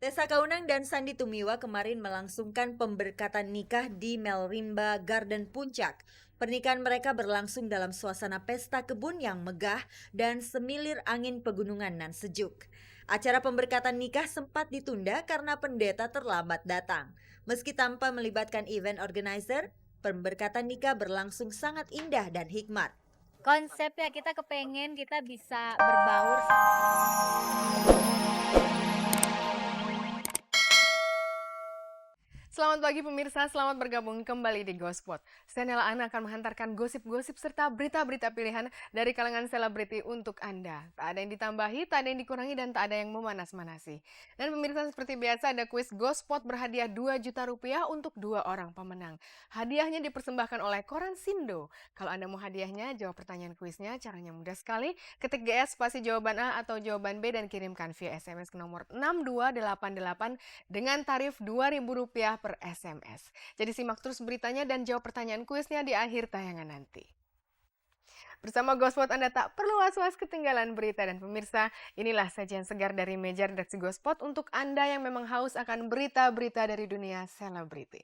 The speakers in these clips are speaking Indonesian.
Tessa Kaunang dan Sandy Tumiwa kemarin melangsungkan pemberkatan nikah di Melrimba Garden Puncak. Pernikahan mereka berlangsung dalam suasana pesta kebun yang megah dan semilir angin pegunungan nan sejuk. Acara pemberkatan nikah sempat ditunda karena pendeta terlambat datang. Meski tanpa melibatkan event organizer, pemberkatan nikah berlangsung sangat indah dan hikmat. Konsepnya kita kepengen kita bisa berbaur. Selamat pagi pemirsa, selamat bergabung kembali di Gospot. Saya Nela Ana akan menghantarkan gosip-gosip serta berita-berita pilihan dari kalangan selebriti untuk Anda. Tak ada yang ditambahi, tak ada yang dikurangi, dan tak ada yang memanas-manasi. Dan pemirsa, seperti biasa ada kuis Gospot berhadiah 2 juta rupiah untuk 2 orang pemenang. Hadiahnya dipersembahkan oleh Koran Sindo. Kalau Anda mau hadiahnya, jawab pertanyaan kuisnya, caranya mudah sekali. Ketik GS spasi jawaban A atau jawaban B dan kirimkan via SMS ke nomor 6288 dengan tarif Rp2.000 per SMS. Jadi simak terus beritanya dan jawab pertanyaan kuisnya di akhir tayangan nanti. Bersama Gospot Anda tak perlu was-was ketinggalan berita, dan pemirsa, inilah sajian segar dari meja redaksi Gospot untuk Anda yang memang haus akan berita-berita dari dunia selebriti.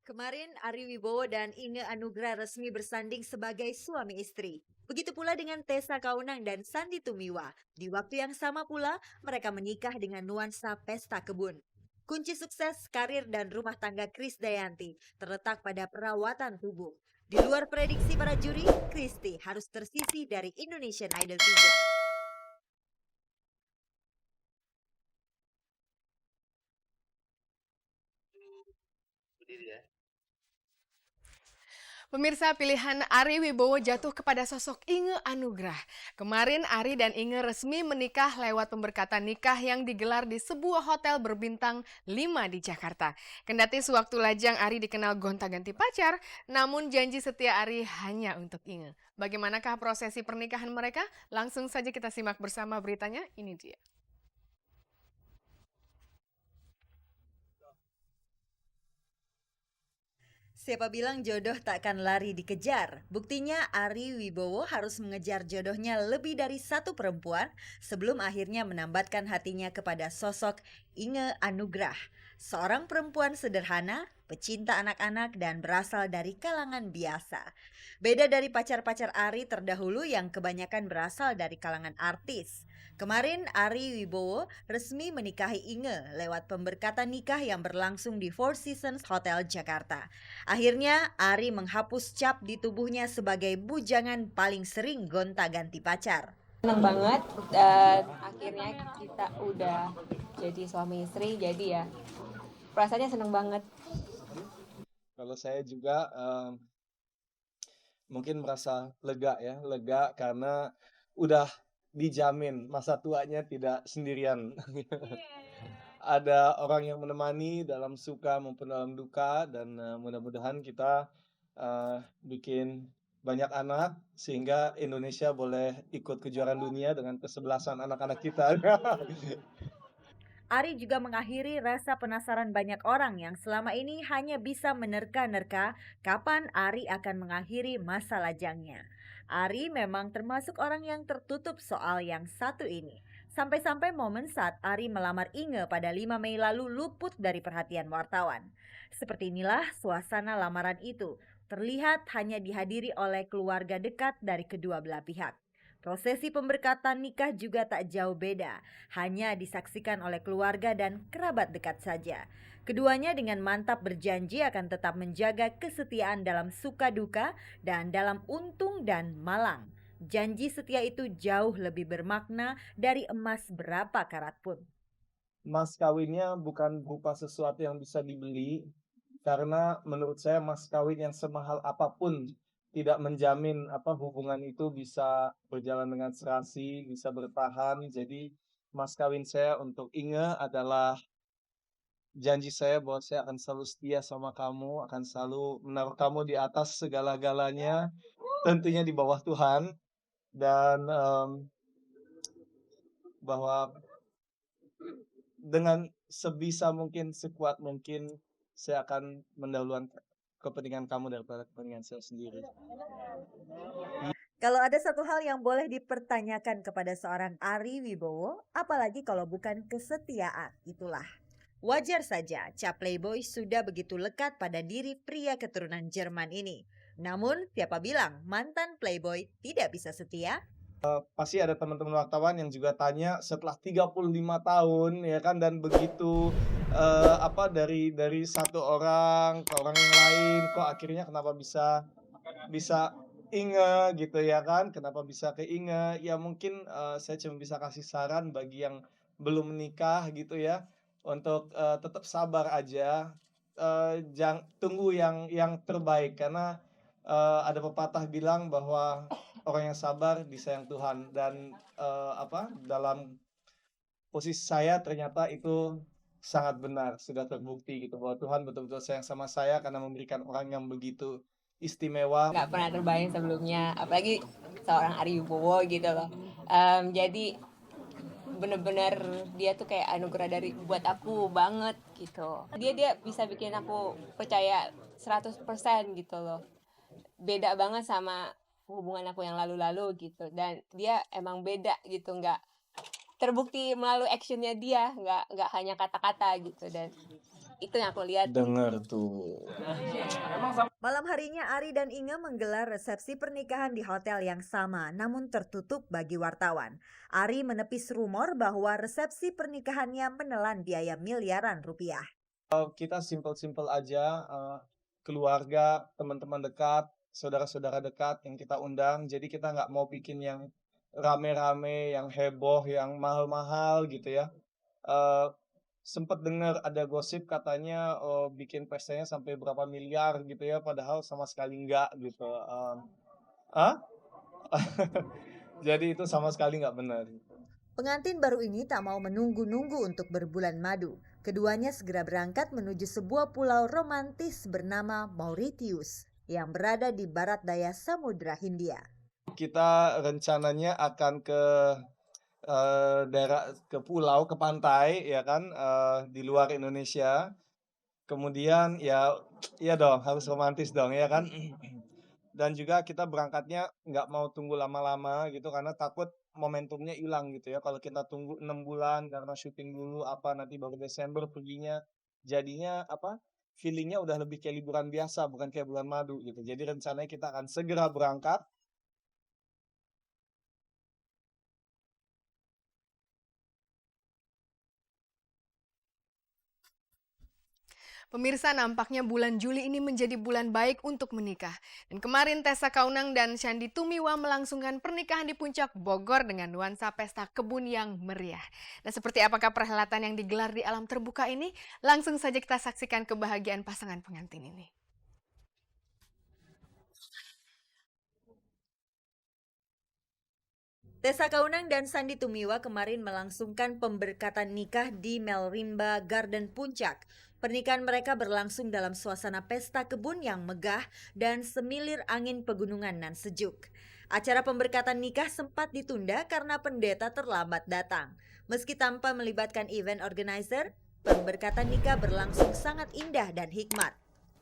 Kemarin Ari Wibowo dan Inge Anugrah resmi bersanding sebagai suami istri. Begitu pula dengan Tessa Kaunang dan Sandy Tumiwa. Di waktu yang sama pula, mereka menikah dengan nuansa pesta kebun. Kunci sukses karir dan rumah tangga Krisdayanti terletak pada perawatan tubuh. Di luar prediksi para juri, Kristi harus tersisih dari Indonesian Idol 3. Pemirsa, pilihan Ari Wibowo jatuh kepada sosok Inge Anugrah. Kemarin Ari dan Inge resmi menikah lewat pemberkatan nikah yang digelar di sebuah hotel berbintang 5 di Jakarta. Kendati sewaktu lajang Ari dikenal gonta-ganti pacar, namun janji setia Ari hanya untuk Inge. Bagaimanakah prosesi pernikahan mereka? Langsung saja kita simak bersama beritanya, ini dia. Siapa bilang jodoh tak akan lari dikejar? Buktinya Ari Wibowo harus mengejar jodohnya lebih dari satu perempuan sebelum akhirnya menambatkan hatinya kepada sosok Inge Anugrah. Seorang perempuan sederhana, pecinta anak-anak dan berasal dari kalangan biasa. Beda dari pacar-pacar Ari terdahulu yang kebanyakan berasal dari kalangan artis. Kemarin Ari Wibowo resmi menikahi Inge lewat pemberkatan nikah yang berlangsung di Four Seasons Hotel Jakarta. Akhirnya Ari menghapus cap di tubuhnya sebagai bujangan paling sering gonta-ganti pacar. Senang banget dan akhirnya kita udah jadi suami istri, jadi ya perasaannya senang banget. Kalau saya juga mungkin merasa lega karena udah dijamin masa tuanya tidak sendirian. Ada orang yang menemani dalam suka maupun dalam duka, dan mudah-mudahan kita bikin banyak anak sehingga Indonesia boleh ikut kejuaraan dunia dengan kesebelasan anak-anak kita. Ari juga mengakhiri rasa penasaran banyak orang yang selama ini hanya bisa menerka-nerka kapan Ari akan mengakhiri masa lajangnya. Ari memang termasuk orang yang tertutup soal yang satu ini. Sampai-sampai momen saat Ari melamar Inge pada 5 Mei lalu luput dari perhatian wartawan. Seperti inilah suasana lamaran itu. Terlihat hanya dihadiri oleh keluarga dekat dari kedua belah pihak. Prosesi pemberkatan nikah juga tak jauh beda, hanya disaksikan oleh keluarga dan kerabat dekat saja. Keduanya dengan mantap berjanji akan tetap menjaga kesetiaan dalam suka duka dan dalam untung dan malang. Janji setia itu jauh lebih bermakna dari emas berapa karat pun. Mas kawinnya bukan berupa sesuatu yang bisa dibeli, karena menurut saya mas kawin yang semahal apapun tidak menjamin hubungan itu bisa berjalan dengan serasi, bisa bertahan. Jadi mas kawin saya untuk Inge adalah janji saya bahwa saya akan selalu setia sama kamu, akan selalu menaruh kamu di atas segala-galanya, tentunya di bawah Tuhan, dan bahwa dengan sebisa mungkin, sekuat mungkin, saya akan mendahulukan kepentingan kamu daripada kepentingan saya sendiri. Kalau ada satu hal yang boleh dipertanyakan kepada seorang Ari Wibowo, apalagi kalau bukan kesetiaan, itulah. Wajar saja cap Playboy sudah begitu lekat pada diri pria keturunan Jerman ini. Namun, siapa bilang mantan Playboy tidak bisa setia? Pasti ada teman-teman wartawan yang juga tanya setelah 35 tahun ya kan, dan begitu dari satu orang ke orang yang lain, kok akhirnya kenapa bisa bisa inge gitu ya kan, kenapa bisa keinge. Ya mungkin saya cuma bisa kasih saran bagi yang belum menikah gitu ya, untuk tetap sabar aja, tunggu yang terbaik, karena ada pepatah bilang bahwa orang yang sabar disayang Tuhan, dan dalam posisi saya ternyata itu sangat benar, sudah terbukti gitu bahwa Tuhan betul-betul sayang sama saya karena memberikan orang yang begitu istimewa. Nggak pernah terbayang sebelumnya, apalagi seorang Ari Wibowo gitu loh. Jadi bener-bener dia tuh kayak anugerah dari buat aku banget gitu. Dia bisa bikin aku percaya 100% gitu loh. Beda banget sama hubungan aku yang lalu-lalu gitu, dan dia emang beda gitu, nggak terbukti melalui actionnya dia, nggak hanya kata-kata gitu, dan itu yang aku lihat. Dengar tuh. Malam harinya Ari dan Inge menggelar resepsi pernikahan di hotel yang sama, namun tertutup bagi wartawan. Ari menepis rumor bahwa resepsi pernikahannya menelan biaya miliaran rupiah. Kita simpel-simpel aja, keluarga, teman-teman dekat, saudara-saudara dekat yang kita undang. Jadi kita nggak mau bikin yang rame-rame, yang heboh, yang mahal-mahal gitu ya. Sempet dengar ada gosip katanya bikin pestanya sampai berapa miliar gitu ya, padahal sama sekali enggak gitu. Jadi itu sama sekali nggak benar. Pengantin baru ini tak mau menunggu-nunggu untuk berbulan madu. Keduanya segera berangkat menuju sebuah pulau romantis bernama Mauritius yang berada di barat daya Samudra Hindia. Kita rencananya akan ke daerah, ke pulau, ke pantai ya kan, di luar Indonesia. Kemudian ya dong, harus romantis dong ya kan. Dan juga kita berangkatnya nggak mau tunggu lama-lama gitu, karena takut momentumnya hilang gitu ya. Kalau kita tunggu 6 bulan karena syuting dulu nanti baru Desember perginya, jadinya feelingnya udah lebih kayak liburan biasa, bukan kayak bulan madu gitu. Jadi rencananya kita akan segera berangkat. Pemirsa, nampaknya bulan Juli ini menjadi bulan baik untuk menikah. Dan kemarin Tessa Kaunang dan Sandy Tumiwa melangsungkan pernikahan di Puncak Bogor dengan nuansa pesta kebun yang meriah. Dan seperti apakah perhelatan yang digelar di alam terbuka ini? Langsung saja kita saksikan kebahagiaan pasangan pengantin ini. Tessa Kaunang dan Sandy Tumiwa kemarin melangsungkan pemberkatan nikah di Melrimba Garden Puncak. Pernikahan mereka berlangsung dalam suasana pesta kebun yang megah dan semilir angin pegunungan nan sejuk. Acara pemberkatan nikah sempat ditunda karena pendeta terlambat datang. Meski tanpa melibatkan event organizer, pemberkatan nikah berlangsung sangat indah dan hikmat.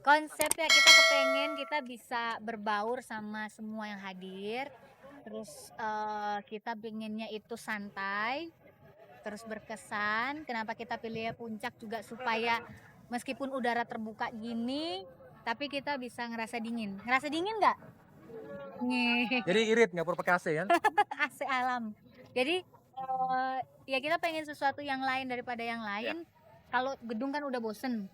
Konsepnya kita kepengen kita bisa berbaur sama semua yang hadir. Terus kita pengennya itu santai, terus berkesan. Kenapa kita pilih Puncak juga supaya meskipun udara terbuka gini, tapi kita bisa ngerasa dingin. Ngerasa dingin nggak? Nih, Jadi irit, nggak perlu pakai AC kan? AC alam. Jadi ya kita pengen sesuatu yang lain daripada yang lain. Kalau gedung kan udah bosen.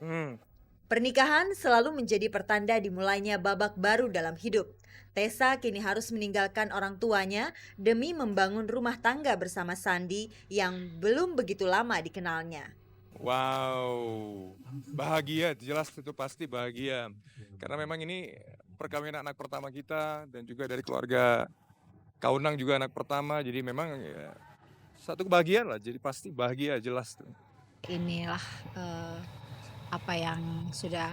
Pernikahan selalu menjadi pertanda dimulainya babak baru dalam hidup. Tessa kini harus meninggalkan orang tuanya demi membangun rumah tangga bersama Sandy yang belum begitu lama dikenalnya. Wow, bahagia, jelas itu pasti bahagia. Karena memang ini perkawinan anak pertama kita dan juga dari keluarga Kaunang juga anak pertama. Jadi memang ya, satu kebahagiaan lah, jadi pasti bahagia jelas tuh. Inilah apa yang sudah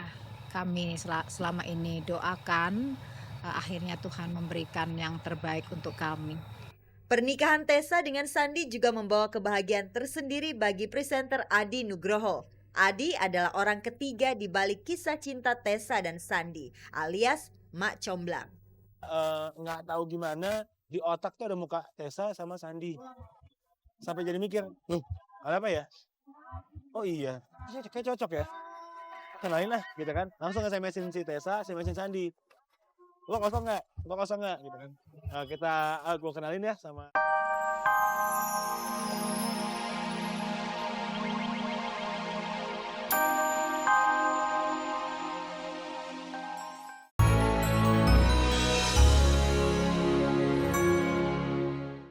kami selama ini doakan, akhirnya Tuhan memberikan yang terbaik untuk kami. Pernikahan Tessa dengan Sandy juga membawa kebahagiaan tersendiri bagi presenter Adi Nugroho. Adi adalah orang ketiga di balik kisah cinta Tessa dan Sandy, alias Mak Comblang. nggak tahu gimana di otak tuh ada muka Tessa sama Sandi. Sampai jadi mikir, loh, ada apa ya? Oh iya, kayak cocok ya. Kenalin lah, gitu kan. Langsung SMS-in si Tessa, SMS-in Sandi. Lo kosong nggak? Gitu kan. Nah, gue kenalin ya sama